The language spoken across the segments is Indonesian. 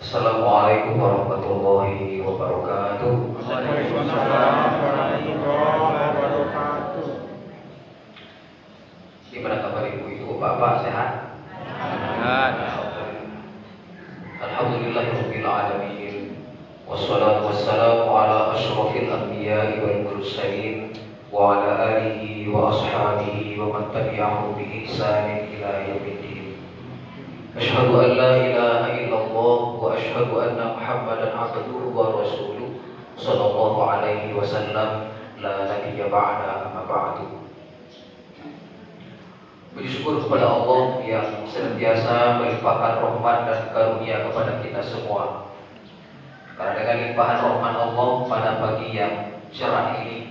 Assalamualaikum warahmatullahi wabarakatuh. Waalaikumsalam warahmatullahi wabarakatuh. Gimana kabar ibu-ibu, bapak sehat? Alhamdulillahirabbil alamin. Wassalatu wassalamu ala asyrafil anbiya'i wal mursalin wa ala alihi wa ashabihi wa man tabi'ahum bi ihsanin ila yaumiddin. Asyhadu an la ilaha illallah wa asyhadu anna Muhammadan abduhu wa rasuluh sallallahu alaihi wasallam la nabiyya ba'da amma ba'du. Puji syukur kepada Allah yang senantiasa melimpahkan rahmat dan karunia kepada kita semua. Karena dengan limpahan rahmat Allah pada pagi yang cerah ini,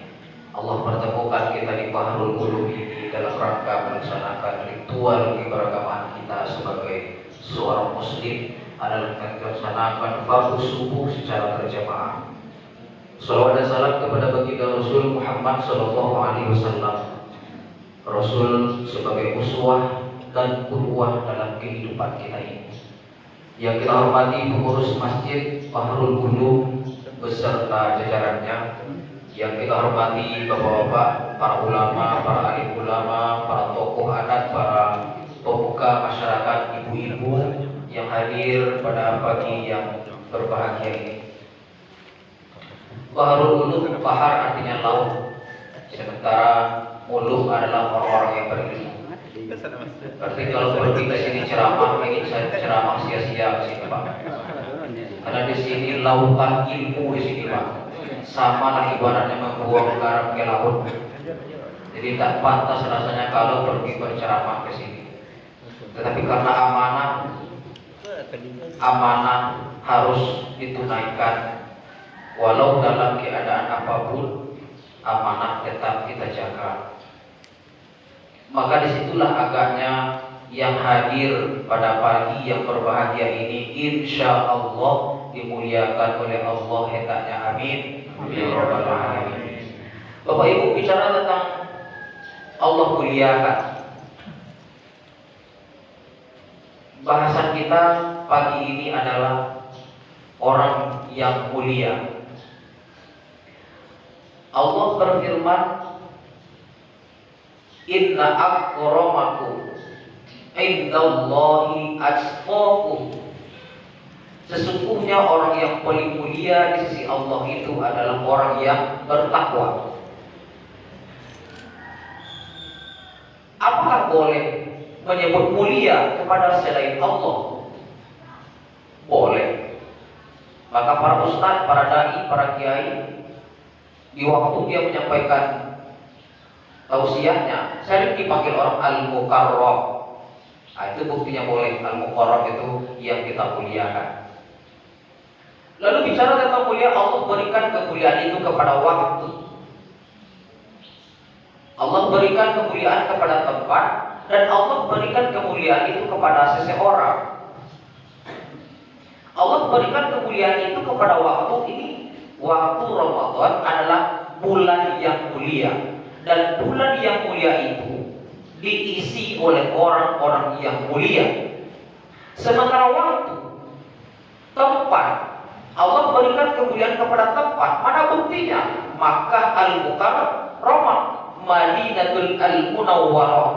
Allah pertemukan kita di Bahrul Ulum ini dalam rangka melaksanakan ritual keberagaman kita sebagai seorang muslim adalah melaksanakan fardu subuh secara berjamaah. Salawat dan salam kepada baginda Rasul Muhammad sallallahu alaihi wasallam. Rasul sebagai uswah dan qudwah dalam kehidupan kita ini. Yang kita hormati pengurus Masjid Bahrul Ulum beserta jajarannya, yang kita hormati bapak-bapak, para ulama, para alim ulama, para tokoh adat, para pemuka masyarakat, ibu-ibu yang hadir pada pagi yang berbahagia ini. Bahrul Ulum, bahar artinya laut, sementara ulum adalah orang-orang yang berilmu. Berarti kalau pergi ke sini ceramah, ingin saya ceramah sia-sia di sini Pak. Karena di sini lautan ilmu di sini Pak. Sama lah ibaratnya membuang garam ke laut. Jadi tak pantas rasanya kalau pergi berceramah ke sini. Tetapi karena amanah harus ditunaikan, walau dalam keadaan apapun, amanah tetap kita jaga. Maka disitulah agaknya yang hadir pada pagi yang berbahagia ini insya Allah dimuliakan oleh Allah hendaknya, amin. Ya Rabbal alamin. Bapak Ibu, bicara tentang Allah muliakan, bahasan kita pagi ini adalah orang yang mulia. Allah berfirman, inna akramakum indallahi atqakum. Sesungguhnya orang yang paling mulia di sisi Allah itu adalah orang yang bertakwa. Apakah boleh menyebut mulia kepada selain Allah? Boleh. Maka para ustaz, para dai, para kiai, di waktu dia menyampaikan tausiahnya, sering dipanggil orang al-mukarram. Nah, itu buktinya boleh. Al-mukarram itu yang kita muliakan. Lalu bicara tentang mulia, Allah berikan kemuliaan itu kepada waktu. Allah berikan kemuliaan kepada tempat, dan Allah berikan kemuliaan itu kepada seseorang. Allah berikan kemuliaan itu kepada waktu ini. Waktu Ramadan adalah bulan yang mulia, dan bulan yang mulia itu diisi oleh orang-orang yang mulia. Sementara waktu, tempat, Allah berikan kemuliaan kepada tempat. Mana buktinya? Makkah al-Mukarramah, Madinatul al-Munawwarah.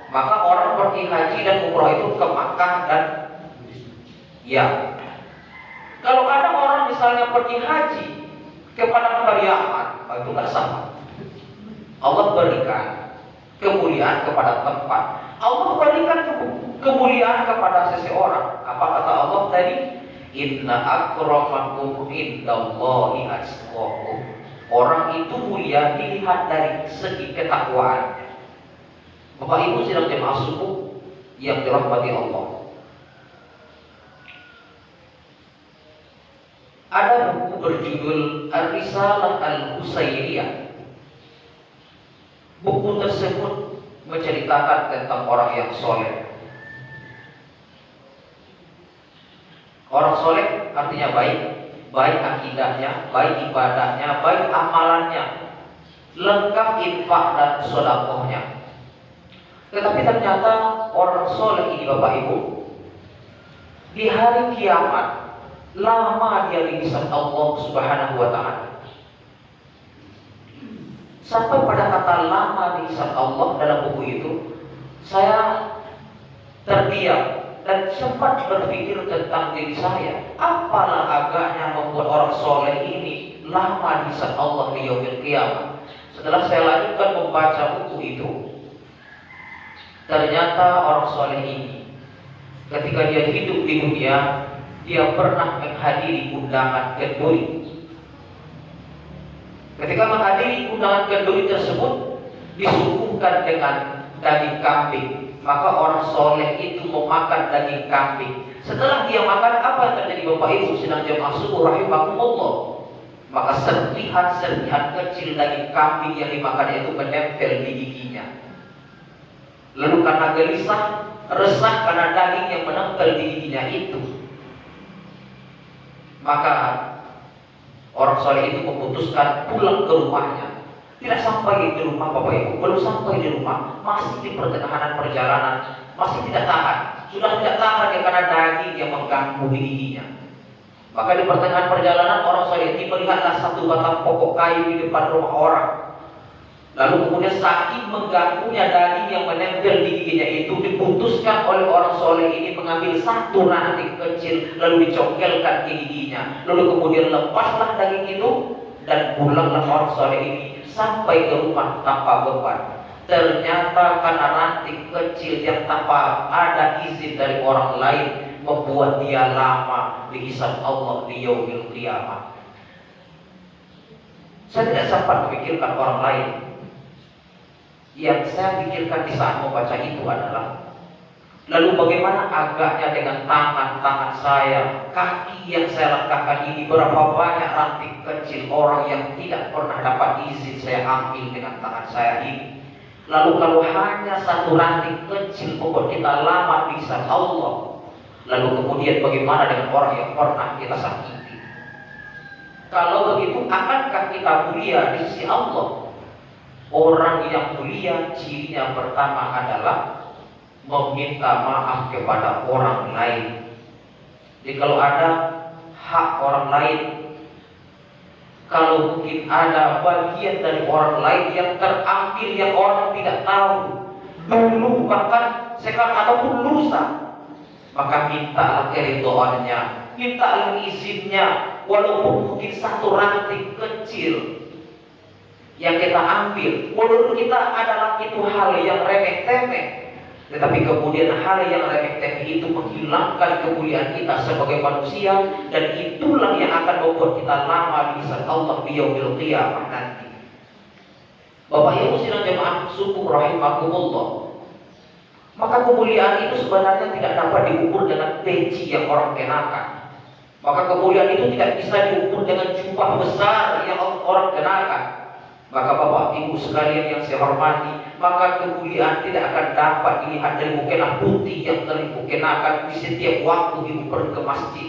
Maka orang pergi haji dan umrah itu ke Makkah dan ya. Kalau ada orang misalnya pergi haji kepada Yaman, itu nggak sama. Allah berikan kemuliaan kepada tempat. Allah berikan kemuliaan kepada seseorang. Apa kata Allah tadi? Inna akramakum indallahi atqakum. Orang itu mulia dilihat dari segi ketakwaan. Bapak Ibu sidang jemaah subuh yang dirahmati Allah. Ada buku berjudul Ar-Risalah Al-Husainiyah. Buku tersebut menceritakan tentang orang yang soleh. Orang soleh artinya baik, baik akidahnya, baik ibadahnya, baik amalannya, lengkap infak dan sedekahnya. Tetapi ternyata orang soleh ini Bapak Ibu, di hari kiamat lama dia lisan Allah Subhanahu wa taala. Sampai pada kata lama lisan Allah dalam buku itu, saya terdiam dan sempat berpikir tentang diri saya. Apalah agaknya membuat orang soleh ini lama lisan Allah di yaumil qiyamah. Setelah saya lanjutkan membaca buku itu, ternyata orang soleh ini ketika dia hidup di dunia, dia pernah menghadiri undangan kenduri. Ketika menghadiri undangan kenduri tersebut disuguhkan dengan daging kambing, maka orang soleh itu memakan daging kambing. Setelah dia makan, apa yang terjadi Bapak Ibu sedang jemaah subuh rahimakumullah? Maka serpihan-serpihan kecil daging kambing yang dimakan itu menempel di giginya. Lalu karena gelisah, resah karena daging yang menempel di giginya itu, maka orang soleh itu memutuskan pulang ke rumahnya. Tidak sampai di rumah Bapak Ibu, belum sampai di rumah, masih di pertengahan perjalanan, masih tidak tahan. Sudah tidak tahan ya karena daging yang mengganggu di giginya. Maka di pertengahan perjalanan orang soleh ini melihatlah satu batang pokok kayu di depan rumah orang. Lalu kemudian saking mengganggunya daging yang menempel di giginya itu, diputuskan oleh orang soleh ini mengambil satu ranting kecil lalu dicongkelkan ke giginya. Lalu kemudian lepaslah daging itu dan pulanglah orang soleh ini sampai ke rumah tanpa beban. Ternyata karena ranting kecil yang tanpa ada izin dari orang lain membuat dia lama dihisab Allah di yaumil qiyamah. Saya tidak sempat memikirkan orang lain. Yang saya pikirkan di saat membaca itu adalah, lalu bagaimana agaknya dengan tangan-tangan saya, kaki yang saya langkahkan ini, berapa banyak ranting kecil orang yang tidak pernah dapat izin saya ambil dengan tangan saya ini. Lalu kalau hanya satu ranting kecil membuat kita lama di hisab Allah, lalu kemudian bagaimana dengan orang yang pernah kita sakiti? Kalau begitu, akankah kita mulia di sisi Allah? Orang yang mulia cirinya pertama adalah meminta maaf kepada orang lain. Jadi kalau ada hak orang lain, kalau mungkin ada bagian dari orang lain yang terambil yang orang tidak tahu dulu, bahkan sekarang ataupun lusa, maka mintalah keridhoannya, mintalah izinnya, walaupun mungkin satu ranting kecil yang kita ambil, menurut kita adalah itu hal yang remeh-temeh, tetapi kemudian hal yang remeh-temeh itu menghilangkan kemuliaan kita sebagai manusia, dan itulah yang akan membuat kita lama di hisab Allah di yaumil qiyamah nanti. Bapak Ibu sidang jemaah subuh rahimakumullah, maka kemuliaan itu sebenarnya tidak dapat diukur dengan peci yang orang kenakan. Maka kemuliaan itu tidak bisa diukur dengan jubah besar yang orang kenakan. Maka Bapak Ibu sekalian yang saya hormati, maka kemuliaan tidak akan dapat dilihat dari mukena putih yang telah ibu kenakan di setiap waktu ibu pergi ke masjid.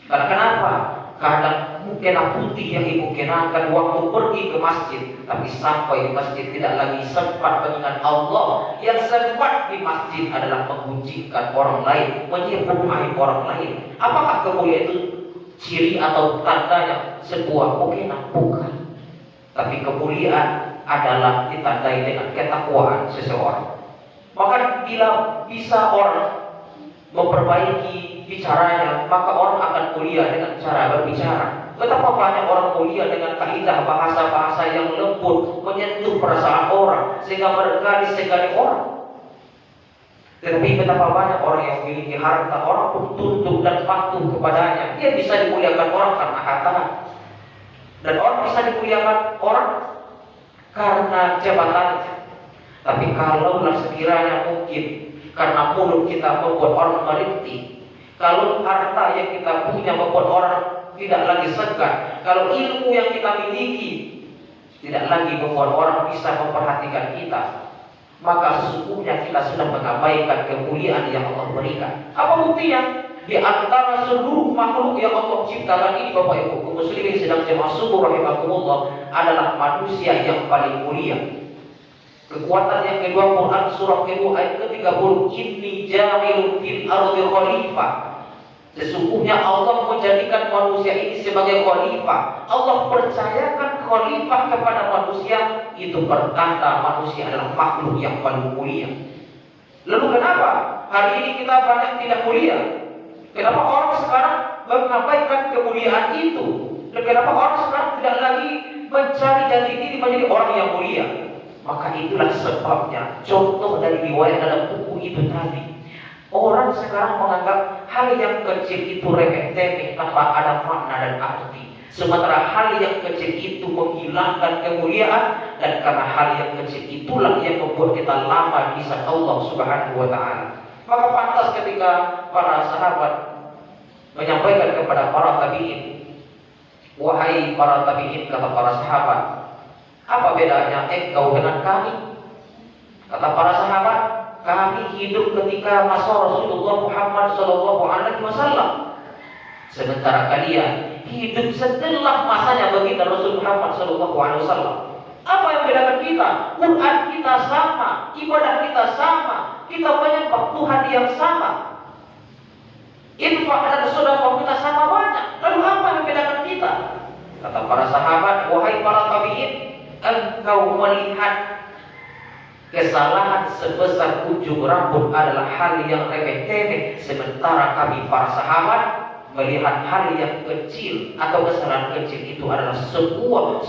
Karena kenapa? Kadang mukena putih yang ibu kenakan waktu pergi ke masjid, tapi sampai di masjid tidak lagi sempat mengingat Allah. Yang sempat di masjid adalah mengucilkan orang lain, menyebut aib orang lain. Apakah kemuliaan itu ciri atau tandanya sebuah mukena? Bukan. Tapi kemuliaan adalah ditandai dengan ketakwaan seseorang. Maka bila bisa orang memperbaiki bicaranya, maka orang akan mulia dengan cara berbicara. Betapa banyak orang mulia dengan kaidah bahasa-bahasa yang lembut, menyentuh perasaan orang sehingga mereka disegani orang. Tetapi betapa banyak orang yang memiliki harta, orang pun tunduk dan patuh kepadanya. Dia bisa dimuliakan orang karena hartanya, dan orang bisa dimuliakan orang karena jabatannya. Tapi kalaulah sekiranya mungkin karena mulut kita membuat orang merintih, kalau harta yang kita punya membuat orang tidak lagi segan, kalau ilmu yang kita miliki tidak lagi membuat orang bisa memperhatikan kita, maka sesungguhnya kita sudah mengabaikan kemuliaan yang Allah berikan. Apa buktinya? Di antara seluruh makhluk yang Allah ciptakan ini, Bapak Ibu kaum muslimin sedang jemaah subuh rahimakumullah, adalah manusia yang paling mulia. Kekuatan yang kedua, Quran surah kedua ayat ke-30, inni ja'ilun fil ardi khalifah. Sesungguhnya Allah menjadikan manusia ini sebagai khalifah. Allah percayakan khalifah kepada manusia, itu pertanda manusia adalah makhluk yang paling mulia. Lalu kenapa hari ini kita banyak tidak mulia? Kenapa orang sekarang mengabaikan kemuliaan itu? Dan kenapa orang sekarang tidak lagi mencari jati diri menjadi orang yang mulia? Maka itulah sebabnya. Contoh dari riwayat dalam buku itu tadi. Orang sekarang menganggap hal yang kecil itu remeh-temeh tanpa ada makna dan arti. Sementara hal yang kecil itu menghilangkan kemuliaan, dan karena hal yang kecil itulah yang membuat kita lama di sisi Allah Subhanahu wa taala. Maka pantas ketika para sahabat menyampaikan kepada para tabi'in, wahai para tabi'in, kata para sahabat, apa bedanya engkau dengan kami? Kata para sahabat, kami hidup ketika masa Rasulullah Muhammad SAW, sementara kalian hidup setelah masanya baginda Rasul Muhammad SAW. Apa yang membedakan kita? Quran kita sama, ibadah kita sama, kita menyembah Tuhan yang sama, infak dan sedekah kita sama banyak. Lalu apa yang membedakan kita? Kata para sahabat, wahai para tabi'in, engkau melihat kesalahan sebesar ujung rambut adalah hal yang remeh-temeh, sementara kami para sahabat melihat hal yang kecil atau kesalahan kecil itu adalah sebuah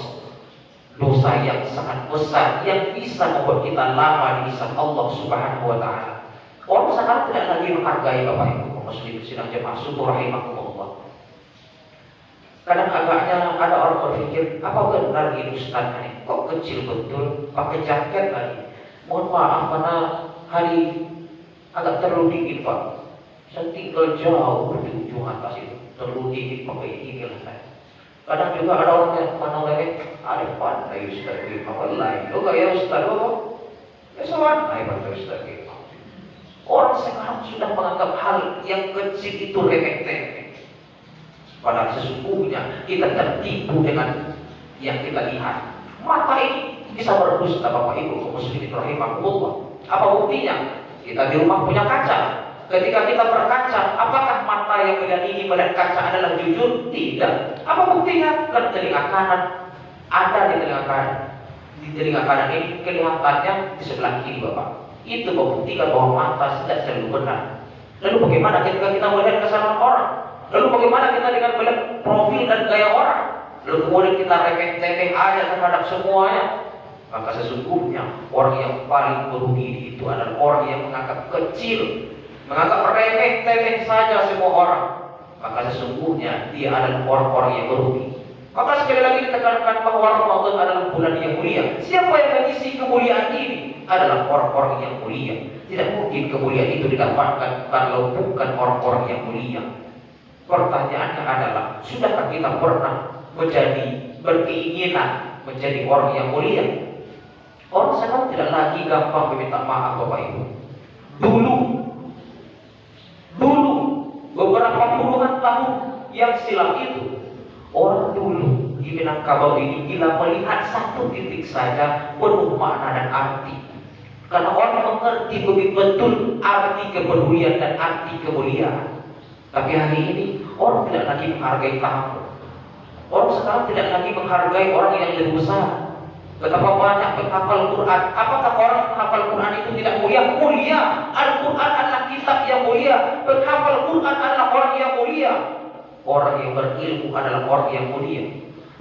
dosa yang sangat besar yang bisa membuat kita lama di sisi Allah Subhanahu wa taala. Orang sekarang tidak lagi menghargai Bapak Ibu muslim sidang jemaah syukur rahimakumullah. Kadang agaknya ada orang berpikir, apa benar ini Ustaz ini? Kok kecil betul, pakai jaket lagi. Mohon maaf karena hari agak terlalu dingin Pak. Saya tinggal jauh di ujung atas itu, terlalu dingin pakai ini lah saya. Kadang juga ada orang yang mana lagi, ada pandai Ustaz ini, apa lain? Lo gak ya Ustaz lo? Ya soal, naik pada Ustaz ini. Orang sekarang sudah menganggap hal yang kecil itu remeh-temeh. Padahal sesungguhnya kita tertipu dengan yang kita lihat. Mata ini bisa berdusta Bapak Ibu muslimin rahimahullah. Apa buktinya? Kita di rumah punya kaca. Ketika kita berkaca, apakah mata yang melihat ini melihat kaca adalah jujur? Tidak. Apa buktinya? Kan telinga kanan ada di telinga kanan. Di telinga kanan ini kelihatannya di sebelah kiri Bapak. Itu membuktikan bahwa mata tidak selalu benar. Lalu bagaimana ketika kita melihat kesalahan orang? Lalu bagaimana kita dengan melihat profil dan gaya orang? Lalu kemudian kita remeh-temeh aja terhadap semuanya. Maka sesungguhnya orang yang paling merugi itu adalah orang yang menganggap kecil, menganggap remeh-temeh saja semua orang. Maka sesungguhnya dia adalah orang-orang yang merugi. Maka sekali lagi ditekankan bahwa Ramadan adalah bulan yang mulia. Siapa yang mengisi kemuliaan ini? Adalah orang-orang yang mulia. Tidak mungkin kemuliaan itu didapatkan kalau bukan orang-orang yang mulia. Pertanyaannya adalah, sudahkah kita pernah berkeinginan menjadi orang yang mulia? Orang sekarang tidak lagi gampang meminta maaf Bapak Ibu. Dulu beberapa puluhan tahun yang silam itu, orang dulu di Minangkabau ini bila melihat satu titik saja penuh makna dan arti. Karena orang mengerti betul arti kepedulian dan arti kemuliaan. Tapi hari ini orang tidak lagi menghargai tamu. Orang sekarang tidak lagi menghargai orang yang lebih besar. Betapa banyak penghafal Quran. Apakah orang penghafal Quran itu tidak mulia? Mulia. Al-Quran adalah kitab yang mulia. Penghafal Quran adalah orang yang mulia. Orang yang berilmu adalah orang yang mulia.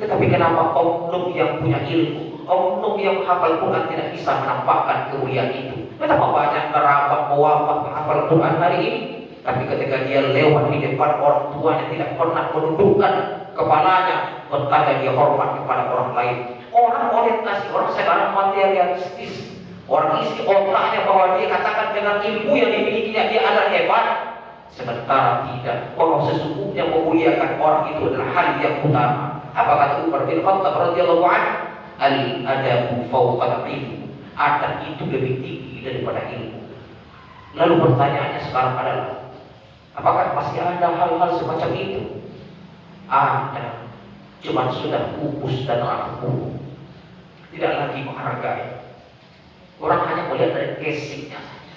Tetapi kenapa oknum yang punya ilmu, oknum yang menghafal Quran tidak bisa menampakkan kemuliaan itu? Betapa banyak kerabat mewafat menghafal Quran hari ini, tapi ketika dia lewat di depan orang tuanya tidak pernah menundukkan kepalanya, bertanya dia hormat kepada orang lain. Orang orientasi, orang sekarang materialistis. Orang isi otaknya bahwa dia katakan dengan ilmu yang dimilikinya dia adalah hebat. Sementara tidak, bahwa sesungguhnya memuliakan orang itu adalah hal yang utama. Apa kata Umar bin Khattab radhiyallahu anhu? Al-adabu fawqa al-ilm. Adab itu lebih tinggi daripada ilmu. Lalu pertanyaannya sekarang adalah, apakah masih ada hal-hal semacam itu? Ada. Cuma sudah pupus dan rapuh. Tidak lagi menghargai. Orang hanya melihat dari casingnya saja.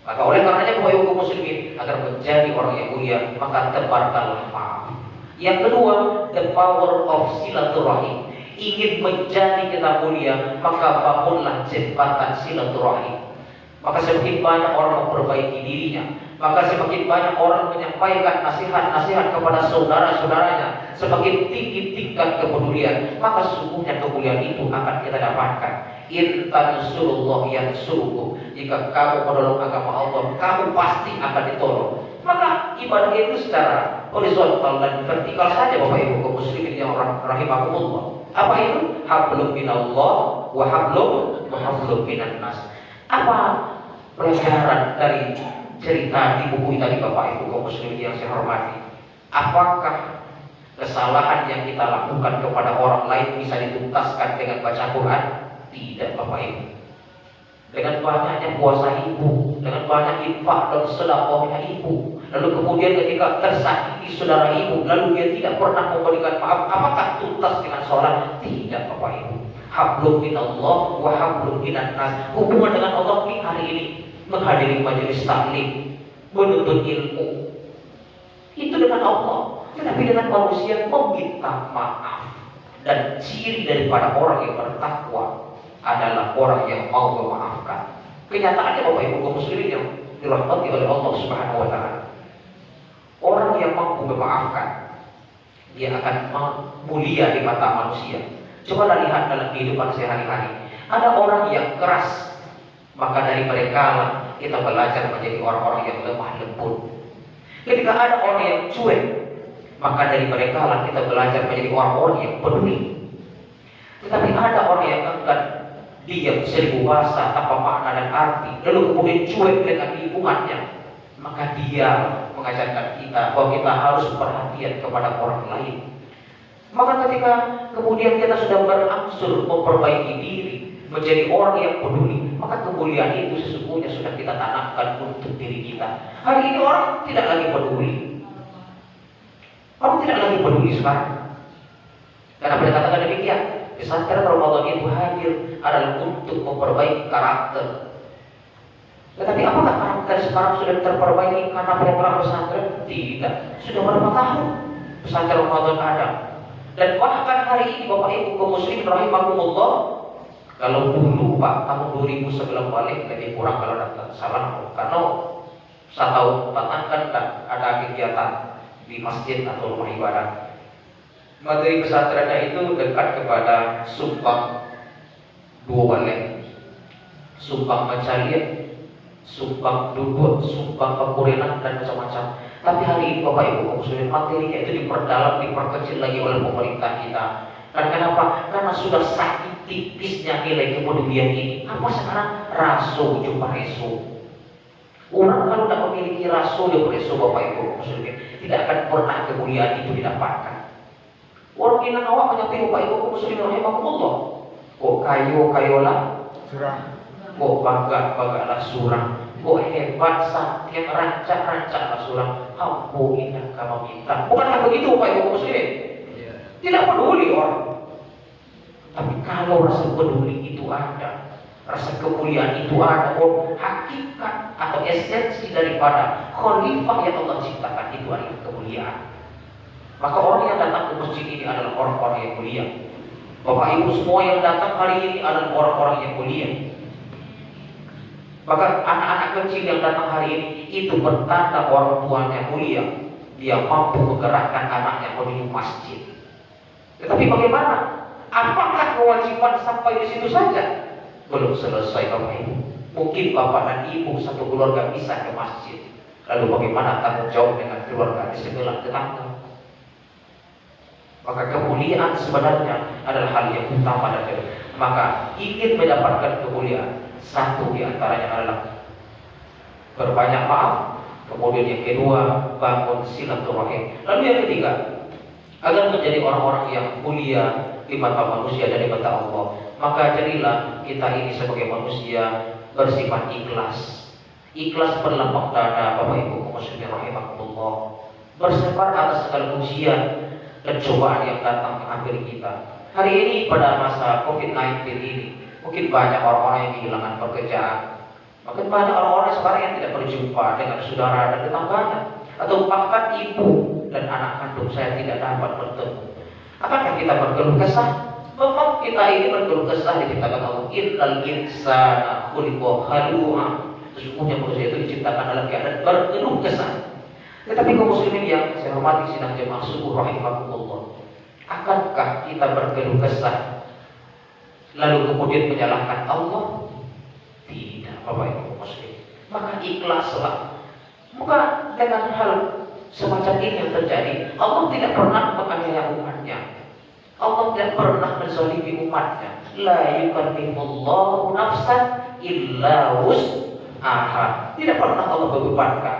Maka oleh karenanya Bapak Ibu muslimin, agar menjadi orang yang mulia, maka tebarkanlah maaf. Yang kedua, the power of silaturahim. Ingin menjadi kita mulia, maka bangunlah jembatan silaturahim. Maka semakin banyak orang memperbaiki dirinya, maka semakin banyak orang menyampaikan nasihat-nasihat kepada saudara-saudaranya, semakin tinggi tingkat kepedulian, maka sesungguhnya kemuliaan itu akan kita dapatkan. In tansurullah yansurkum. Jika kamu menolong agama Allah, kamu pasti akan ditolong. Maka ibadah itu secara horizontal dan vertikal saja Bapak Ibu kaum muslimin yang rahimakumullah. Apa itu? Hablum minallah wa hablum minan nas. Apa pelajaran dari cerita di buku tadi Bapak Ibu kaum muslimin yang saya hormati? Apakah kesalahan yang kita lakukan kepada orang lain bisa dituntaskan dengan baca Quran? Tidak Bapak Ibu. Dengan banyaknya puasa ibu, dengan banyak infak dan sedekahnya ibu, lalu kemudian ketika tersakiti saudara ibu, lalu dia tidak pernah memberikan maaf, apakah tuntas dengan sholat? Tidak Bapak Ibu. Hablum minallah wa hablum minan nas. Hubungan dengan Allah ini hari ini menghadiri majelis taklim, menuntut ilmu, itu dengan Allah. Tetapi dengan manusia meminta maaf. Dan ciri daripada orang yang bertakwa adalah orang yang mau memaafkan. Kenyataannya Bapak Ibu kaum muslimin yang dirahmati oleh Allah Subhanahu wa taala, orang yang mampu memaafkan, dia akan mulia di mata manusia. Coba lihat dalam kehidupan sehari-hari. Ada orang yang keras, maka dari mereka lah kita belajar menjadi orang-orang yang lemah lembut. Ketika ada orang yang cuek, maka dari mereka lah kita belajar menjadi orang-orang yang peduli. Tetapi ada orang yang enggan, diam seribu bahasa tanpa makna dan arti, lalu kemudian cuek dengan lingkungannya, maka dia mengajarkan kita bahwa kita harus perhatian kepada orang lain. Maka ketika kemudian kita sudah berangsur memperbaiki diri, menjadi orang yang peduli, maka kemuliaan itu sesungguhnya sudah kita tanamkan untuk diri kita. Hari ini orang tidak lagi peduli. Orang tidak lagi peduli sekarang. Karena pada katakan demikian, pesantren Ramadan itu hadir adalah untuk memperbaiki karakter. Tetapi apakah karakter sekarang sudah terperbaiki karena program pesantren? Tidak. Sudah berapa tahun pesantren Ramadan ada? Dan bahkan hari ini Bapak Ibu kaum muslimin rahimakumullah, kalau dulu Pak tahun 2011 balik lebih kurang kalau tidak salah, karena saya tahu bahkan kan ada kegiatan di masjid atau rumah ibadah. Materi pesantrennya itu dekat kepada Sumpang Dua Balik, Sumpang Macalir, Sumpang Duduk, Sumpang Pekurenan dan macam-macam. Tapi hari ini Bapak Ibu kaum muslimin, materinya itu diperdalam, diperkecil lagi oleh pemerintah kita. Karena kenapa? Karena sudah sakit tipisnya nilai kepedulian ini. Apa sekarang? Raso jumpa reso. Orang kalau tidak memiliki raso jumpa reso Bapak Ibu kaum muslimin, tidak akan pernah kemuliaan itu didapatkan. Orang Minang awak menyampai Bapak Ibu kaum muslimin rahimakumullah. Kok kayolah Surah. kok bangga-banggalah surang. Kok hebat sakit rancak-rancaklah surang. Ampun indah kamu minta. Bukankah begitu Bapak Ibu kaum muslimin? Tidak peduli orang. Tapi kalau rasa peduli itu ada, rasa kemuliaan itu ada, hakikat atau esensi daripada khalifah yang Allah ciptakan itu adalah kemuliaan. Maka orang yang datang ke masjid ini adalah orang-orang yang mulia. Bapak Ibu semua yang datang hari ini adalah orang-orang yang mulia. Maka anak-anak kecil yang datang hari ini itu bertanda orang tuanya mulia. Dia mampu menggerakkan anaknya menuju masjid. Tetapi bagaimana? Apakah kewajiban sampai di situ saja? Belum selesai Bapak Ibu. Mungkin Bapak dan Ibu satu keluarga bisa ke masjid. Lalu bagaimana tanggung jawab dengan keluarga di sebelah tetangga? Maka kemuliaan sebenarnya adalah hal yang utama dan penting. Maka ingin mendapatkan kemuliaan, satu di antaranya adalah berbanyak maaf. Kemudian yang kedua, bangun silaturahim. Lalu yang ketiga, agar menjadi orang-orang yang mulia di mata manusia dan di mata Allah, maka jadilah kita ini sebagai manusia bersifat ikhlas. Ikhlas berlapang dada Bapak Ibu kaum muslimin rahimakumullah. Bersabar atas segala ujian dan cobaan yang datang menghampiri kita. Hari ini pada masa COVID-19 ini, mungkin banyak orang-orang yang kehilangan pekerjaan, Makin banyak orang-orang sekarang yang tidak berjumpa dengan saudara dan tetangganya, atau bahkan ibu dan anak kandung saya tidak dapat bertemu. Apakah kita berkeluh kesah? Memang kita ini berkeluh kesah diciptakan Allah. Innal insana khuliqa halu'a. Sesungguhnya manusia itu diciptakan dalam keadaan berkeluh kesah. Tetapi kaum muslimin yang saya hormati sidang jemaah subuh rahimakumullah, akankah kita berkeluh kesah lalu kemudian menyalahkan Allah? Tidak, Bapak Ibu muslim. Maka ikhlaslah. Maka dengan hal semacam ini yang terjadi, Allah tidak pernah menganiaya umatnya. Allah tidak pernah menzalimi umatnya. La yukallifullahu nafsan illa wus'aha. Tidak pernah Allah bebankan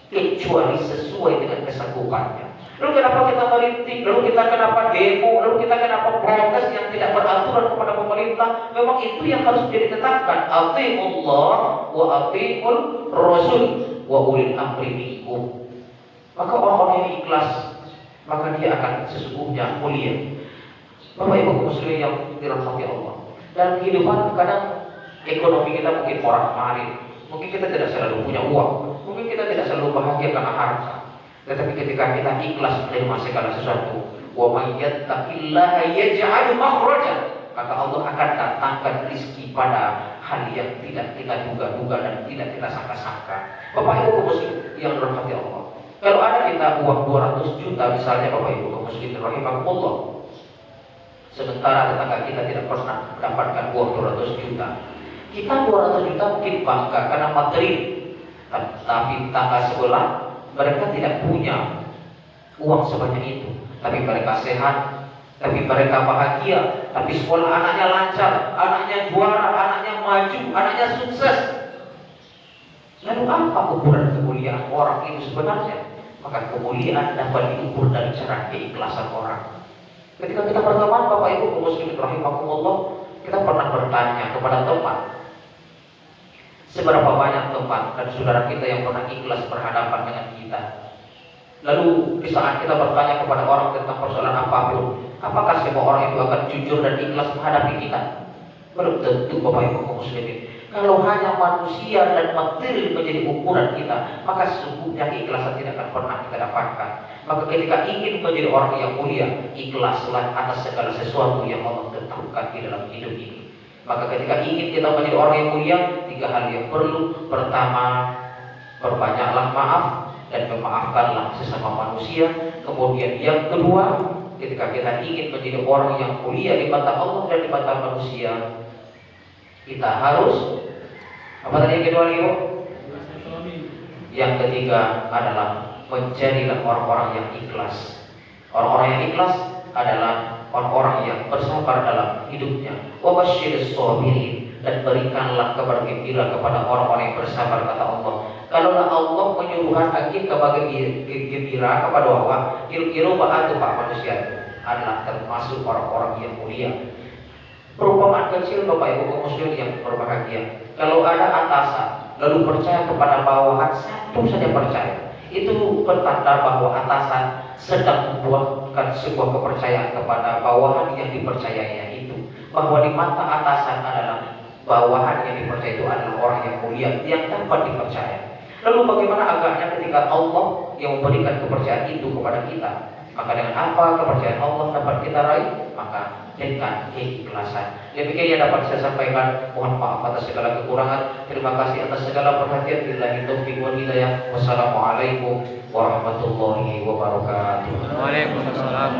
kecuali sesuai dengan kesanggupannya. Lalu kenapa kita merintik? Lalu kita kenapa demo? Lalu kita kenapa protes yang tidak beraturan kepada pemerintah? Memang itu yang harus jadi ditetapkan. Atiiullah wa atiiur rasul wa ulil amri minkum. Maka orang-orang yang ikhlas, maka dia akan sesungguhnya mulia. Bapak Ibu muslimin yang dirahmati Allah. Dan kehidupan kadang ekonomi kita mungkin porak-marik. Mungkin kita tidak selalu punya uang. Mungkin kita tidak selalu bahagia karena harta. Tetapi ketika kita ikhlas menerima segala sesuatu, wa may yattaqillaha yaj'al makhraja, maka Allah akan datangkan rezeki pada hal yang tidak kita duga-duga dan tidak kita sangka-sangka. Bapak Ibu muslim yang dirahmati Allah. Kalau ada kita uang 200 juta misalnya, Bapak Ibu muslim rahimakumullah, sementara tetangga kita tidak pernah mendapatkan uang 200 juta. Kita 200 juta mungkin bangga karena materi, tapi tetangga sebelah mereka tidak punya uang sebanyak itu. Tapi mereka sehat, tapi mereka bahagia, tapi sekolah anaknya lancar, anaknya juara, anaknya maju, anaknya sukses. Lalu apa ukuran kemuliaan orang itu sebenarnya? Maka kemuliaan dapat diukur dari cara keikhlasan orang. Ketika kita berteman, Bapak Ibu muslimin rahimakumullah, kita pernah bertanya kepada teman, seberapa banyak teman dan saudara kita yang pernah ikhlas berhadapan dengan kita. Lalu di saat kita bertanya kepada orang tentang persoalan apapun, apakah semua orang itu akan jujur dan ikhlas menghadapi kita? Belum tentu, Bapak Ibu muslimin. Kalau hanya manusia dan materi menjadi ukuran kita, maka sesungguhnya keikhlasan tidak akan pernah kita dapatkan. Maka ketika ingin menjadi orang yang mulia, ikhlaslah atas segala sesuatu yang Allah tentukan di dalam hidup ini. Maka ketika ingin kita menjadi orang yang mulia, 3 hal yang perlu. Pertama, perbanyaklah maaf dan memaafkanlah sesama manusia. Kemudian yang kedua, ketika kita ingin menjadi orang yang mulia di mata Allah dan di mata manusia, kita harus apa tadi yang kedua Ibu? Yang ketiga adalah menjadilah orang-orang yang ikhlas. Orang-orang yang ikhlas adalah orang-orang yang bersabar dalam hidupnya. Wa basyyiris shabirin, dan berikanlah kabar gembira kepada orang-orang yang bersabar, kata Allah. Kalau Allah menyuruhkan lagi kabar gembira kepada orang, kira-kira bahwa Pak manusia adalah termasuk orang-orang yang mulia. Perumpamaan kecil Bapak Ibu muslim yang berbahagia. Kalau ada atasan lalu percaya kepada bawahan, satu saja percaya, itu pertanda bahwa atasan sedang membuahkan sebuah kepercayaan kepada bawahan yang dipercayainya itu. Bahwa di mata atasan adalah bawahan yang dipercaya itu adalah orang yang mulia, yang dapat dipercaya. Lalu bagaimana agaknya ketika Allah yang memberikan kepercayaan itu kepada kita? Maka dengan apa kepercayaan Allah dapat kita raih? Maka dengan keikhlasan. Demikian yang dapat saya sampaikan. Mohon maaf atas segala kekurangan. Terima kasih atas segala perhatian. Billahi taufiq wal hidayah. Wassalamualaikum warahmatullahi wabarakatuh. Waalaikumsalam.